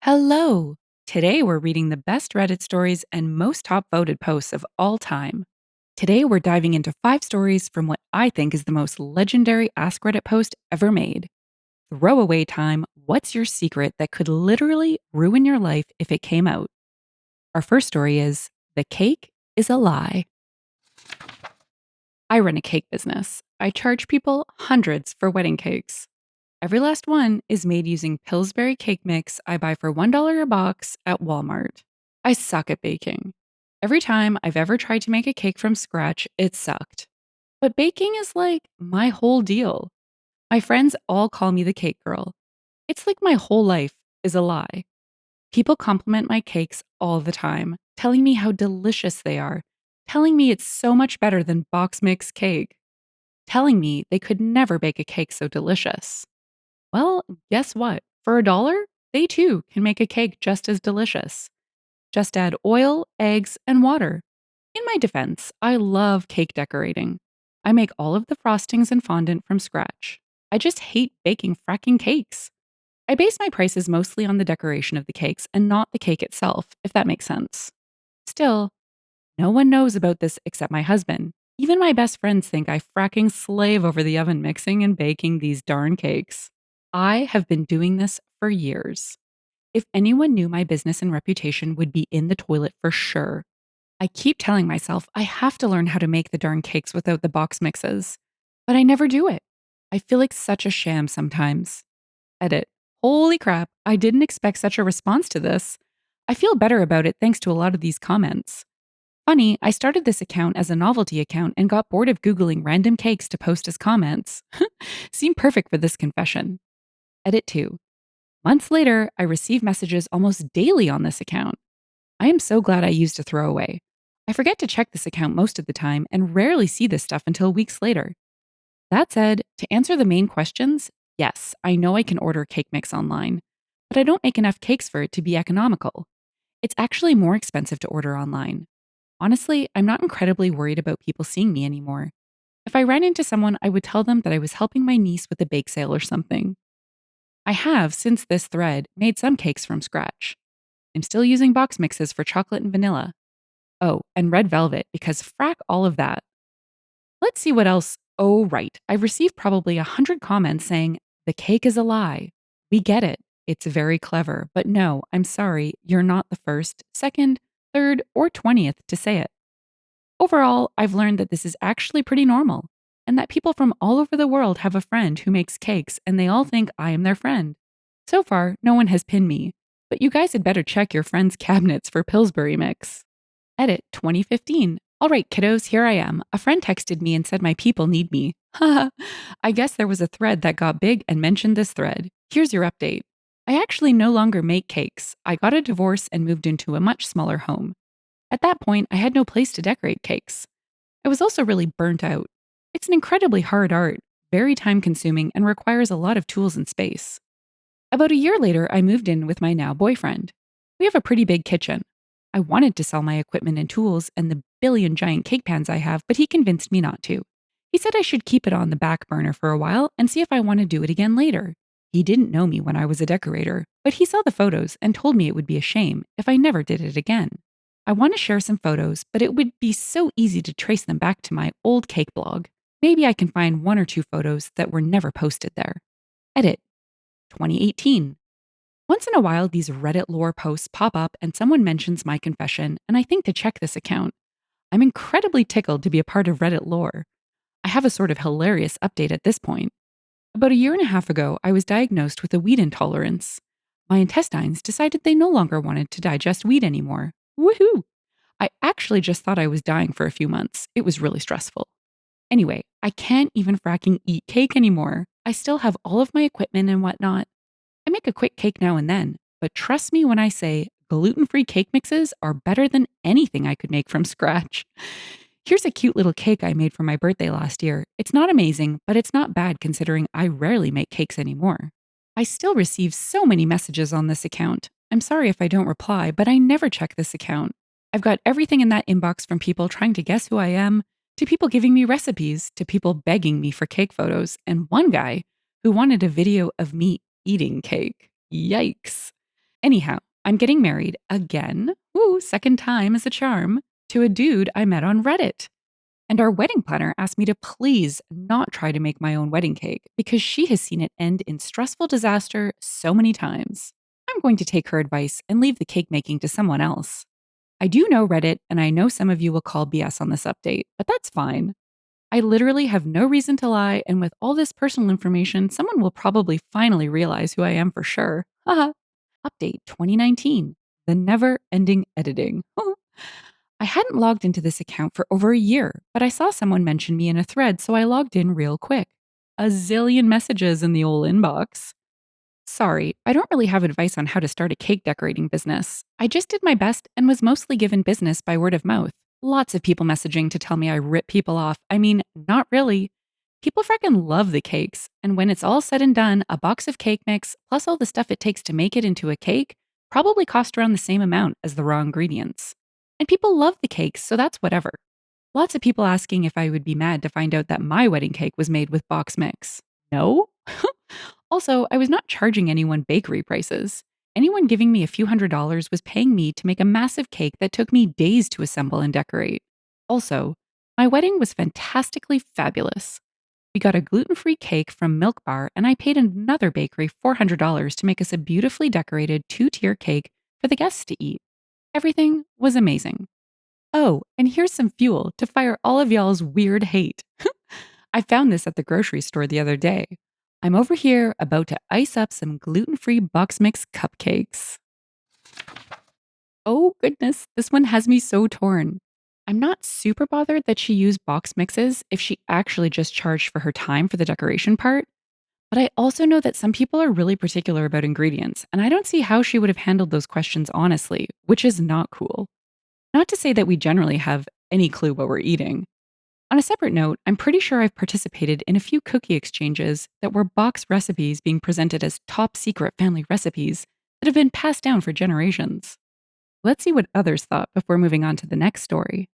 Hello! Today we're reading the best Reddit stories and most top voted posts of all time. Today we're diving into 5 stories from what I think is the most legendary AskReddit post ever made. Throwaway time, what's your secret that could literally ruin your life if it came out? Our first story is The Cake is a Lie. I run a cake business. I charge people hundreds for wedding cakes. Every last one is made using Pillsbury cake mix I buy for $1 a box at Walmart. I suck at baking. Every time I've ever tried to make a cake from scratch, it sucked. But baking is like my whole deal. My friends all call me the cake girl. It's like my whole life is a lie. People compliment my cakes all the time, telling me how delicious they are, telling me it's so much better than box mix cake, telling me they could never bake a cake so delicious. Well, guess what? For $1, they too can make a cake just as delicious. Just add oil, eggs, and water. In my defense, I love cake decorating. I make all of the frostings and fondant from scratch. I just hate baking fracking cakes. I base my prices mostly on the decoration of the cakes and not the cake itself, if that makes sense. Still, no one knows about this except my husband. Even my best friends think I fracking slave over the oven mixing and baking these darn cakes. I have been doing this for years. If anyone knew, my business and reputation would be in the toilet for sure. I keep telling myself I have to learn how to make the darn cakes without the box mixes, but I never do it. I feel like such a sham sometimes. Edit. Holy crap, I didn't expect such a response to this. I feel better about it thanks to a lot of these comments. Funny, I started this account as a novelty account and got bored of Googling random cakes to post as comments. Seemed perfect for this confession. Edit 2. Months later, I receive messages almost daily on this account. I am so glad I used a throwaway. I forget to check this account most of the time and rarely see this stuff until weeks later. That said, to answer the main questions, yes, I know I can order cake mix online, but I don't make enough cakes for it to be economical. It's actually more expensive to order online. Honestly, I'm not incredibly worried about people seeing me anymore. If I ran into someone, I would tell them that I was helping my niece with a bake sale or something. I have, since this thread, made some cakes from scratch. I'm still using box mixes for chocolate and vanilla. Oh, and red velvet, because frack all of that. Let's see what else. Oh, right. I've received probably 100 comments saying, the cake is a lie. We get it. It's very clever. But no, I'm sorry, you're not the first, second, third, or 20th to say it. Overall, I've learned that this is actually pretty normal, and that people from all over the world have a friend who makes cakes and they all think I am their friend. So far, no one has pinned me, but you guys had better check your friends' cabinets for Pillsbury mix. Edit 2015. All right, kiddos, here I am. A friend texted me and said my people need me. Haha. I guess there was a thread that got big and mentioned this thread. Here's your update. I actually no longer make cakes. I got a divorce and moved into a much smaller home. At that point, I had no place to decorate cakes. I was also really burnt out. It's an incredibly hard art, very time consuming, and requires a lot of tools and space. About a year later, I moved in with my now boyfriend. We have a pretty big kitchen. I wanted to sell my equipment and tools and the billion giant cake pans I have, but he convinced me not to. He said I should keep it on the back burner for a while and see if I want to do it again later. He didn't know me when I was a decorator, but he saw the photos and told me it would be a shame if I never did it again. I want to share some photos, but it would be so easy to trace them back to my old cake blog. Maybe I can find 1 or 2 photos that were never posted there. Edit 2018. Once in a while, these Reddit lore posts pop up and someone mentions my confession, and I think to check this account. I'm incredibly tickled to be a part of Reddit lore. I have a sort of hilarious update at this point. About a year and a half ago, I was diagnosed with a wheat intolerance. My intestines decided they no longer wanted to digest wheat anymore. Woohoo! I actually just thought I was dying for a few months. It was really stressful. Anyway, I can't even fracking eat cake anymore. I still have all of my equipment and whatnot. I make a quick cake now and then, but trust me when I say gluten-free cake mixes are better than anything I could make from scratch. Here's a cute little cake I made for my birthday last year. It's not amazing, but it's not bad considering I rarely make cakes anymore. I still receive so many messages on this account. I'm sorry if I don't reply, but I never check this account. I've got everything in that inbox from people trying to guess who I am, to people giving me recipes, to people begging me for cake photos, and one guy who wanted a video of me eating cake. Yikes. Anyhow, I'm getting married again. Ooh, second time is a charm. To a dude I met on Reddit. And our wedding planner asked me to please not try to make my own wedding cake because she has seen it end in stressful disaster so many times. I'm going to take her advice and leave the cake making to someone else. I do know Reddit, and I know some of you will call BS on this update, but that's fine. I literally have no reason to lie, and with all this personal information, someone will probably finally realize who I am for sure. Haha. Update 2019, the never ending editing. I hadn't logged into this account for over a year, but I saw someone mention me in a thread, so I logged in real quick. A zillion messages in the old inbox. Sorry, I don't really have advice on how to start a cake decorating business. I just did my best and was mostly given business by word of mouth. Lots of people messaging to tell me I rip people off. I mean, not really. People frickin' love the cakes, and when it's all said and done, a box of cake mix plus all the stuff it takes to make it into a cake probably cost around the same amount as the raw ingredients. And people love the cakes, so that's whatever. Lots of people asking if I would be mad to find out that my wedding cake was made with box mix. No? Also, I was not charging anyone bakery prices. Anyone giving me a few $100s was paying me to make a massive cake that took me days to assemble and decorate. Also, my wedding was fantastically fabulous. We got a gluten free cake from Milk Bar, and I paid another bakery $400 to make us a beautifully decorated 2-tier cake for the guests to eat. Everything was amazing. Oh, and here's some fuel to fire all of y'all's weird hate. I found this at the grocery store the other day. I'm over here about to ice up some gluten free box mix cupcakes. Oh, goodness, this one has me so torn. I'm not super bothered that she used box mixes if she actually just charged for her time for the decoration part. But I also know that some people are really particular about ingredients, and I don't see how she would have handled those questions honestly, which is not cool. Not to say that we generally have any clue what we're eating. On a separate note, I'm pretty sure I've participated in a few cookie exchanges that were box recipes being presented as top secret family recipes that have been passed down for generations. Let's see what others thought before moving on to the next story.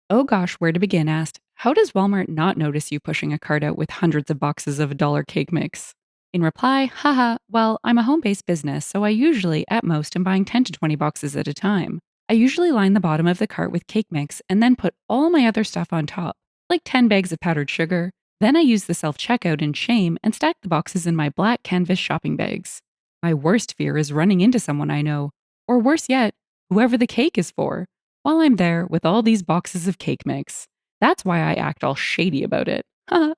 Oh gosh, where to begin asked, how does Walmart not notice you pushing a cart out with hundreds of boxes of a dollar cake mix? In reply, haha, well, I'm a home based business, so I usually, at most, am buying 10 to 20 boxes at a time. I usually line the bottom of the cart with cake mix and then put all my other stuff on top, like 10 bags of powdered sugar. Then I use the self checkout in shame and stack the boxes in my black canvas shopping bags. My worst fear is running into someone I know, or worse yet, whoever the cake is for, while I'm there with all these boxes of cake mix. That's why I act all shady about it. Haha.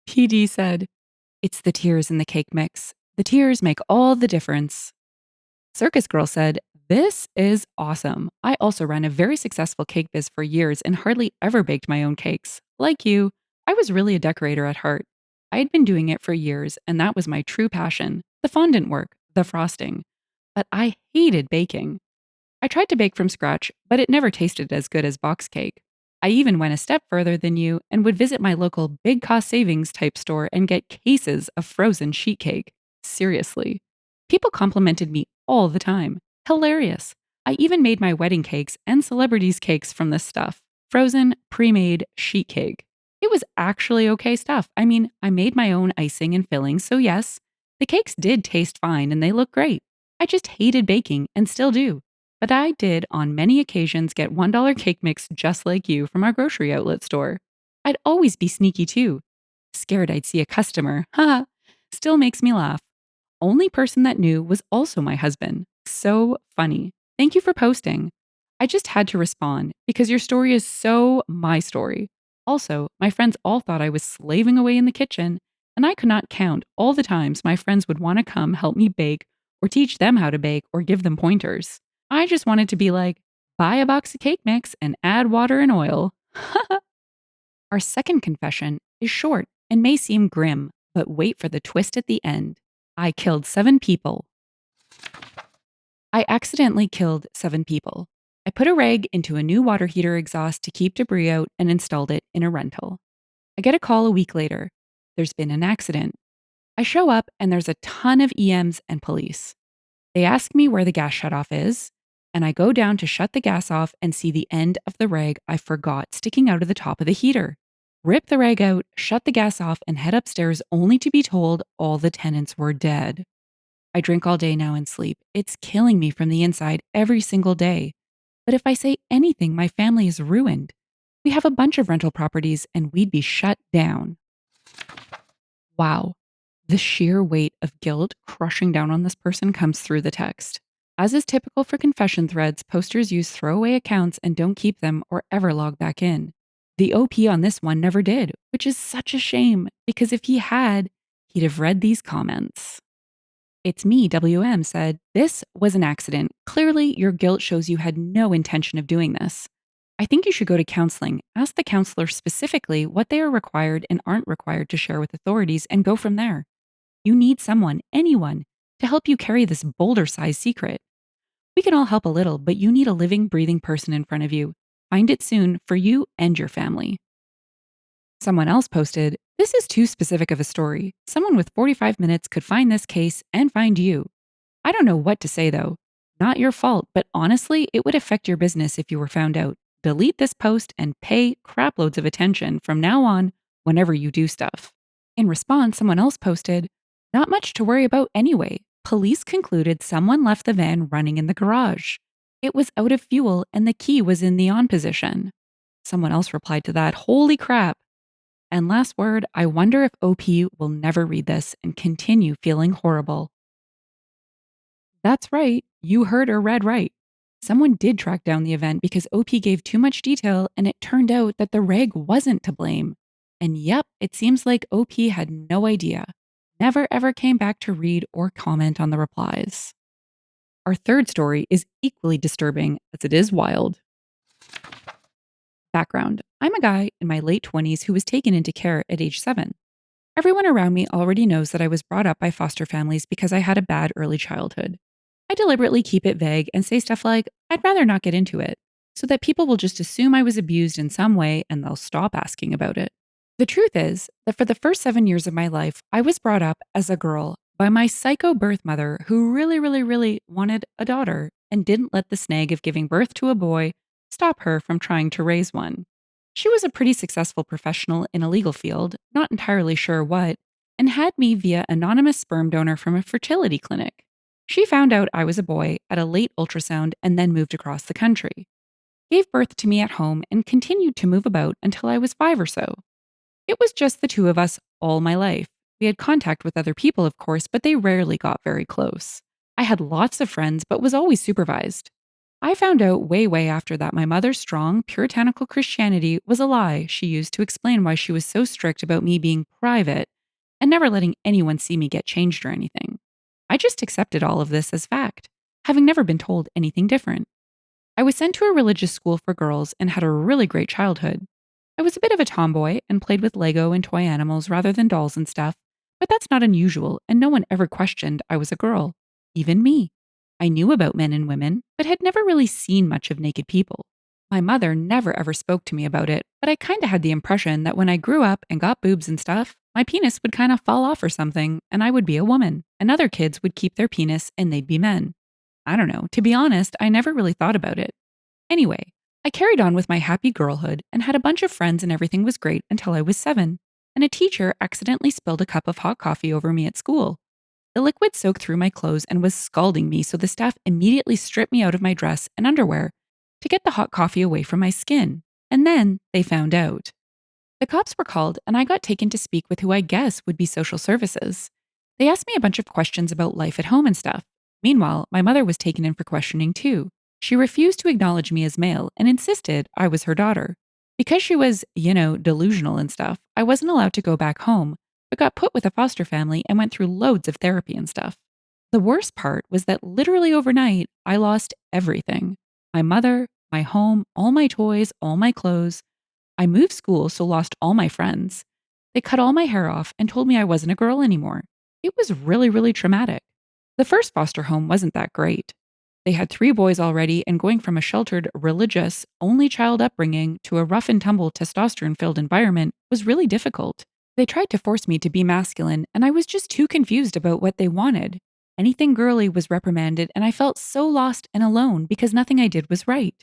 PD said, it's the tears in the cake mix. The tears make all the difference. Circus Girl said, this is awesome. I also ran a very successful cake biz for years and hardly ever baked my own cakes. Like you, I was really a decorator at heart. I had been doing it for years, and that was my true passion, the fondant work, the frosting. But I hated baking. I tried to bake from scratch, but it never tasted as good as box cake. I even went a step further than you and would visit my local big cost savings type store and get cases of frozen sheet cake. Seriously. People complimented me all the time. Hilarious. I even made my wedding cakes and celebrities' cakes from this stuff. Frozen, pre made sheet cake. It was actually okay stuff. I mean, I made my own icing and fillings, so yes, the cakes did taste fine and they look great. I just hated baking and still do. But I did, on many occasions, get $1 cake mix just like you from our grocery outlet store. I'd always be sneaky too. Scared I'd see a customer. Haha. Still makes me laugh. Only person that knew was also my husband. So funny. Thank you for posting. I just had to respond because your story is so my story. Also, my friends all thought I was slaving away in the kitchen, and I could not count all the times my friends would want to come help me bake or teach them how to bake or give them pointers. I just wanted to be like, buy a box of cake mix and add water and oil. Our second confession is short and may seem grim, but wait for the twist at the end. I killed 7 people. I accidentally killed 7 people. I put a rag into a new water heater exhaust to keep debris out and installed it in a rental. I get a call a week later. There's been an accident. I show up and there's a ton of EMs and police. They ask me where the gas shutoff is, and I go down to shut the gas off and see the end of the rag I forgot sticking out of the top of the heater. Rip the rag out, shut the gas off, and head upstairs only to be told all the tenants were dead. I drink all day now and sleep. It's killing me from the inside every single day. But if I say anything, my family is ruined. We have a bunch of rental properties and we'd be shut down. Wow. The sheer weight of guilt crushing down on this person comes through the text. As is typical for confession threads, posters use throwaway accounts and don't keep them or ever log back in. The OP on this one never did, which is such a shame because if he had, he'd have read these comments. It's me, WM said, "This was an accident. Clearly, your guilt shows you had no intention of doing this. I think you should go to counseling. Ask the counselor specifically what they are required and aren't required to share with authorities and go from there. You need someone, anyone, to help you carry this boulder sized secret. We can all help a little, but you need a living, breathing person in front of you. Find it soon for you and your family." Someone else posted, "This is too specific of a story. Someone with 45 minutes could find this case and find you. I don't know what to say though. Not your fault, but honestly, it would affect your business if you were found out. Delete this post and pay craploads of attention from now on whenever you do stuff." In response, someone else posted, "Not much to worry about anyway. Police concluded someone left the van running in the garage. It was out of fuel and the key was in the on position." Someone else replied to that, "Holy crap." And last word, I wonder if OP will never read this and continue feeling horrible. That's right, you heard or read right. Someone did track down the event because OP gave too much detail and it turned out that the reg wasn't to blame. And yep, it seems like OP had no idea. Never ever came back to read or comment on the replies. Our third story is equally disturbing as it is wild. Background: I'm a guy in my late 20s who was taken into care at age 7. Everyone around me already knows that I was brought up by foster families because I had a bad early childhood. I deliberately keep it vague and say stuff like, "I'd rather not get into it," so that people will just assume I was abused in some way and they'll stop asking about it. The truth is that for the first 7 years of my life, I was brought up as a girl by my psycho birth mother who really wanted a daughter and didn't let the snag of giving birth to a boy stop her from trying to raise one. She was a pretty successful professional in a legal field, not entirely sure what, and had me via anonymous sperm donor from a fertility clinic. She found out I was a boy at a late ultrasound and then moved across the country. Gave birth to me at home and continued to move about until I was 5 or so. It was just the two of us all my life. We had contact with other people, of course, but they rarely got very close. I had lots of friends, but was always supervised. I found out way after that my mother's strong, puritanical Christianity was a lie she used to explain why she was so strict about me being private and never letting anyone see me get changed or anything. I just accepted all of this as fact, having never been told anything different. I was sent to a religious school for girls and had a really great childhood. I was a bit of a tomboy and played with Lego and toy animals rather than dolls and stuff, but that's not unusual and no one ever questioned I was a girl, even me. I knew about men and women, but had never really seen much of naked people. My mother never ever spoke to me about it, but I kinda had the impression that when I grew up and got boobs and stuff, my penis would kinda fall off or something, and I would be a woman, and other kids would keep their penis and they'd be men. I don't know, to be honest, I never really thought about it. Anyway, I carried on with my happy girlhood and had a bunch of friends and everything was great until I was 7, and a teacher accidentally spilled a cup of hot coffee over me at school. The liquid soaked through my clothes and was scalding me, so the staff immediately stripped me out of my dress and underwear to get the hot coffee away from my skin. And then they found out. The cops were called, and I got taken to speak with who I guess would be social services. They asked me a bunch of questions about life at home and stuff. Meanwhile, my mother was taken in for questioning too. She refused to acknowledge me as male and insisted I was her daughter. Because she was, delusional and stuff, I wasn't allowed to go back home, but got put with a foster family and went through loads of therapy and stuff. The worst part was that literally overnight, I lost everything: my mother, my home, all my toys, all my clothes. I moved school, so lost all my friends. They cut all my hair off and told me I wasn't a girl anymore. It was really traumatic. The first foster home wasn't that great. They had 3 boys already, and going from a sheltered, religious, only child upbringing to a rough and tumble, testosterone filled environment was really difficult. They tried to force me to be masculine, and I was just too confused about what they wanted. Anything girly was reprimanded, and I felt so lost and alone because nothing I did was right.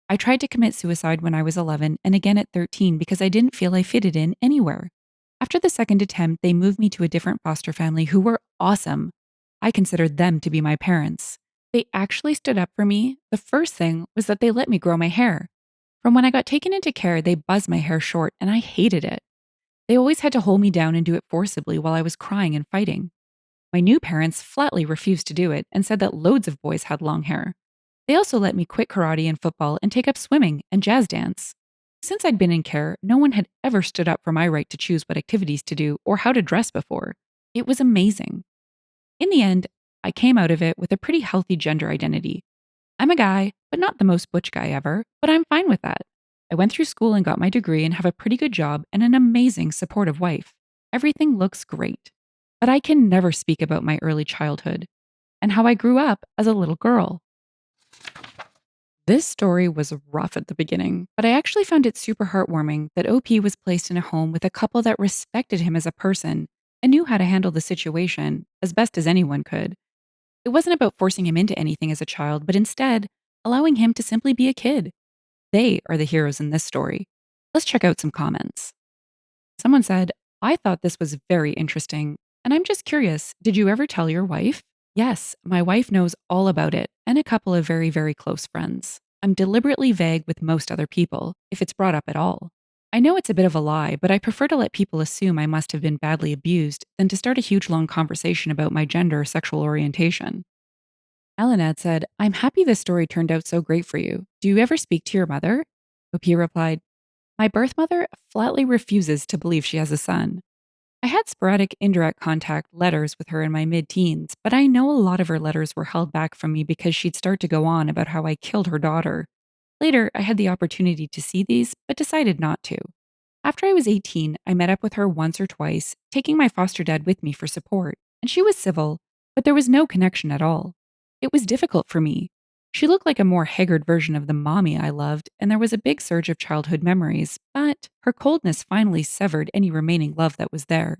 I tried to commit suicide when I was 11 and again at 13 because I didn't feel I fitted in anywhere. After the second attempt, they moved me to a different foster family who were awesome. I considered them to be my parents. They actually stood up for me. The first thing was that they let me grow my hair. From when I got taken into care, they buzzed my hair short, and I hated it. They always had to hold me down and do it forcibly while I was crying and fighting. My new parents flatly refused to do it and said that loads of boys had long hair. They also let me quit karate and football and take up swimming and jazz dance. Since I'd been in care, no one had ever stood up for my right to choose what activities to do or how to dress before. It was amazing. In the end, I came out of it with a pretty healthy gender identity. I'm a guy, but not the most butch guy ever, but I'm fine with that. I went through school and got my degree and have a pretty good job and an amazing, supportive wife. Everything looks great. But I can never speak about my early childhood and how I grew up as a little girl. This story was rough at the beginning, but I actually found it super heartwarming that OP was placed in a home with a couple that respected him as a person and knew how to handle the situation as best as anyone could. It wasn't about forcing him into anything as a child, but instead allowing him to simply be a kid. They are the heroes in this story. Let's check out some comments. Someone said, I thought this was very interesting, and I'm just curious, did you ever tell your wife? Yes, my wife knows all about it, and a couple of very, very close friends. I'm deliberately vague with most other people, if it's brought up at all. I know it's a bit of a lie, but I prefer to let people assume I must have been badly abused than to start a huge long conversation about my gender or sexual orientation. Elinad said, I'm happy this story turned out so great for you. Do you ever speak to your mother? OP replied, my birth mother flatly refuses to believe she has a son. I had sporadic indirect contact letters with her in my mid teens, but I know a lot of her letters were held back from me because she'd start to go on about how I killed her daughter. Later, I had the opportunity to see these, but decided not to. After I was 18, I met up with her once or twice, taking my foster dad with me for support, and she was civil, but there was no connection at all. It was difficult for me. She looked like a more haggard version of the mommy I loved, and there was a big surge of childhood memories, but her coldness finally severed any remaining love that was there.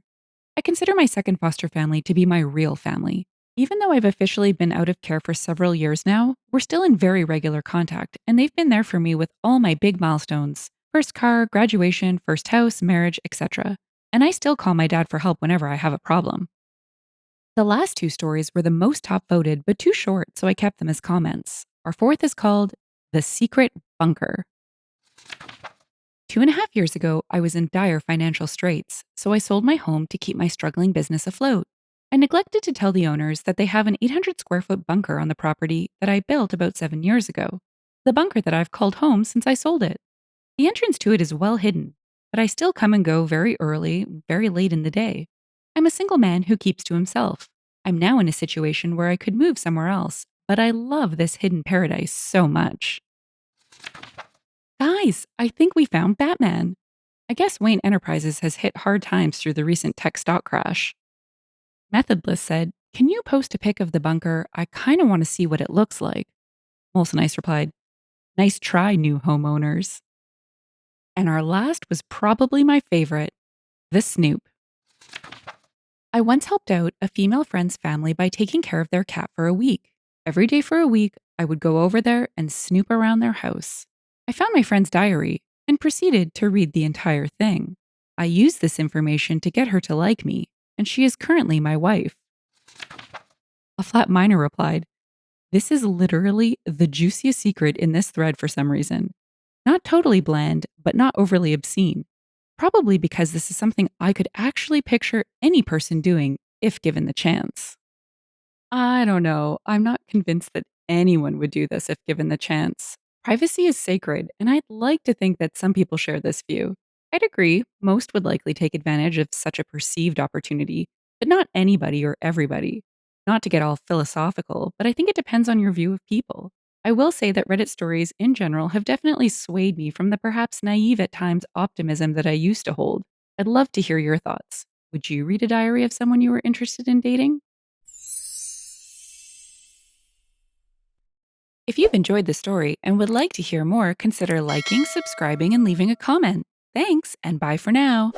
I consider my second foster family to be my real family. Even though I've officially been out of care for several years now, we're still in very regular contact, and they've been there for me with all my big milestones: first car, graduation, first house, marriage, etc. And I still call my dad for help whenever I have a problem. The last two stories were the most top voted, but too short, so I kept them as comments. Our fourth is called The Secret Bunker. 2.5 years ago, I was in dire financial straits, so I sold my home to keep my struggling business afloat. I neglected to tell the owners that they have an 800 square foot bunker on the property that I built about 7 years ago. The bunker that I've called home since I sold it. The entrance to it is well hidden, but I still come and go very early, very late in the day. I'm a single man who keeps to himself. I'm now in a situation where I could move somewhere else, but I love this hidden paradise so much. Guys, I think we found Batman. I guess Wayne Enterprises has hit hard times through the recent tech stock crash. Methodless said, can you post a pic of the bunker? I kind of want to see what it looks like. Molson Ice replied, nice try, new homeowners. And our last was probably my favorite, the Snoop. I once helped out a female friend's family by taking care of their cat for a week. Every day for a week, I would go over there and snoop around their house. I found my friend's diary and proceeded to read the entire thing. I used this information to get her to like me, and she is currently my wife. A flat miner replied, this is literally the juiciest secret in this thread for some reason. Not totally bland, but not overly obscene. Probably because this is something I could actually picture any person doing if given the chance. I don't know. I'm not convinced that anyone would do this if given the chance. Privacy is sacred, and I'd like to think that some people share this view. I'd agree, most would likely take advantage of such a perceived opportunity, but not anybody or everybody. Not to get all philosophical, but I think it depends on your view of people. I will say that Reddit stories in general have definitely swayed me from the perhaps naive at times optimism that I used to hold. I'd love to hear your thoughts. Would you read a diary of someone you were interested in dating? If you've enjoyed the story and would like to hear more, consider liking, subscribing, and leaving a comment. Thanks, and bye for now.